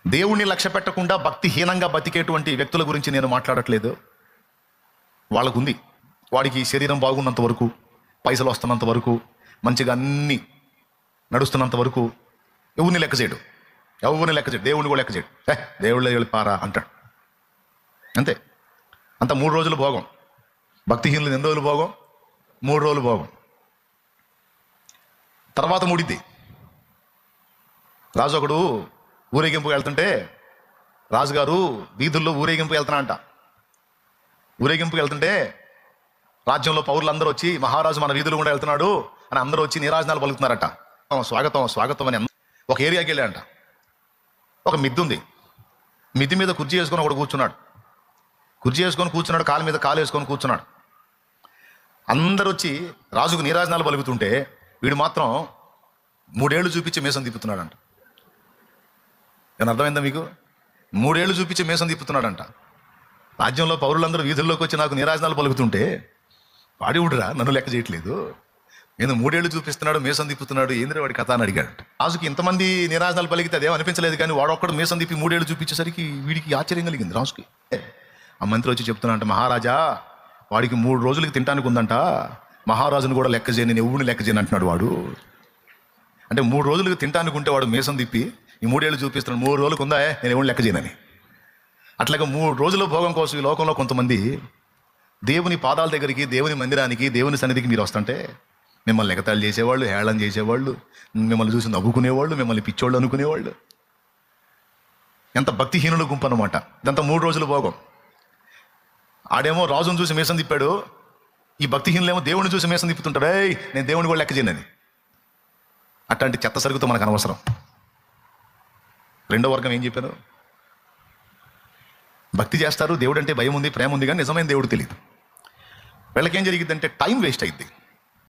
దేవుణ్ణి లక్ష్య పెట్టకుండా భక్తిహీనంగా బతికేటువంటి వ్యక్తుల గురించి నేను మాట్లాడట్లేదు. వాళ్ళకుంది, వాడికి శరీరం బాగున్నంత వరకు, పైసలు వస్తున్నంత వరకు, మంచిగా అన్నీ నడుస్తున్నంత వరకు ఎవరిని లెక్క చేయడు, దేవుణ్ణి కూడా లెక్క చేయడు. దేవుళ్ళ వెళ్ళిపారా అంటాడు, అంతే. అంత 3 రోజులు భోగం. భక్తిహీనులు ఎన్ని రోజులు భోగం? 3 రోజులు భోగం. తర్వాత ముడిద్ది. రాజు ఒకడు ఊరేగింపు వెళ్తుంటే, రాజుగారు వీధుల్లో ఊరేగింపు వెళ్తున్నా. ఊరేగింపుకి వెళ్తుంటే రాజ్యంలో పౌరులందరూ వచ్చి, మహారాజు మన వీధులు కూడా వెళ్తున్నాడు అని అందరూ వచ్చి నీరాజనాలు పలుకుతున్నారట. స్వాగతం స్వాగతం అని. ఒక ఏరియాకి వెళ్ళాడంట. ఒక మిద్ది ఉంది. మిద్ది మీద కుర్చీ వేసుకొని ఒకడు కూర్చున్నాడు. కాలు మీద కాలు వేసుకొని కూర్చున్నాడు. అందరూ వచ్చి రాజుకు నీరాజనాలు పలుకుతుంటే వీడు మాత్రం 3 ఏళ్ళు చూపించి మీసం తిప్పుతున్నాడంట. ఏమన్నా అర్థమైందా మీకు? 3 ఏళ్ళు చూపించి మీసం తిప్పుతున్నాడంట. రాజ్యంలో పౌరులందరూ వీధుల్లోకి వచ్చి నాకు నీరాజనాలు పలుకుతుంటే వాడివుడురా నన్ను లెక్క చేయట్లేదు, నేను 3 ఏళ్ళు చూపిస్తున్నాడు, మీసం తిప్పుతున్నాడు, ఏంద్రే వాడి కథ అని అడిగాడు. రాజుకి ఇంతమంది నీరాజనాలు పలికితే అదేం అనిపించలేదు, కానీ వాడొక్కడు మీసం తిప్పి 3 ఏళ్ళు చూపించేసరికి వీడికి ఆశ్చర్యం కలిగింది రాజుకి. ఆ మంత్రి వచ్చి చెప్తున్నాడంట, మహారాజా వాడికి 3 రోజులకి తినడానికి ఉందంట, మహారాజును కూడా లెక్క చేయను, నేను ఎవరిని లెక్క చేయను అంటున్నాడు వాడు. అంటే 3 రోజులకు తినడానికి ఉంటే వాడు మీసం తిప్పి ఈ 3 ఏళ్ళు చూపిస్తున్నాడు, 3 రోజులకు ఉందా నేను ఎవరిని లెక్క చేయనని. అట్లాగే 3 రోజుల భోగం కోసం ఈ లోకంలో కొంతమంది దేవుని పాదాల దగ్గరికి, దేవుని మందిరానికి, దేవుని సన్నిధికి మీరు వస్తుంటే మిమ్మల్ని ఎగతాళి చేసేవాళ్ళు, హేళన చేసేవాళ్ళు, మిమ్మల్ని చూసి నవ్వుకునేవాళ్ళు, మిమ్మల్ని పిచ్చోళ్ళు అనుకునేవాళ్ళు. ఎంత భక్తిహీనుల గుంపు అనమాట. ఇదంతా 3 రోజుల భోగం. ఆడేమో రాజును చూసి మీసం తిప్పాడు, ఈ భక్తిహీనులేమో దేవుడిని చూసి మీసం తిప్పుతుంటాడు, నేను దేవుని కూడా లెక్క చేయనని. అట్లాంటి చెత్త సరుగుతో మనకు అనవసరం. 2వ వర్గం ఏం చెప్పారు? భక్తి చేస్తారు, దేవుడు అంటే భయం ఉంది, ప్రేమ ఉంది, కానీ నిజమైన దేవుడు తెలియదు. వీళ్ళకేం జరిగిద్దంటే టైం వేస్ట్ అయింది.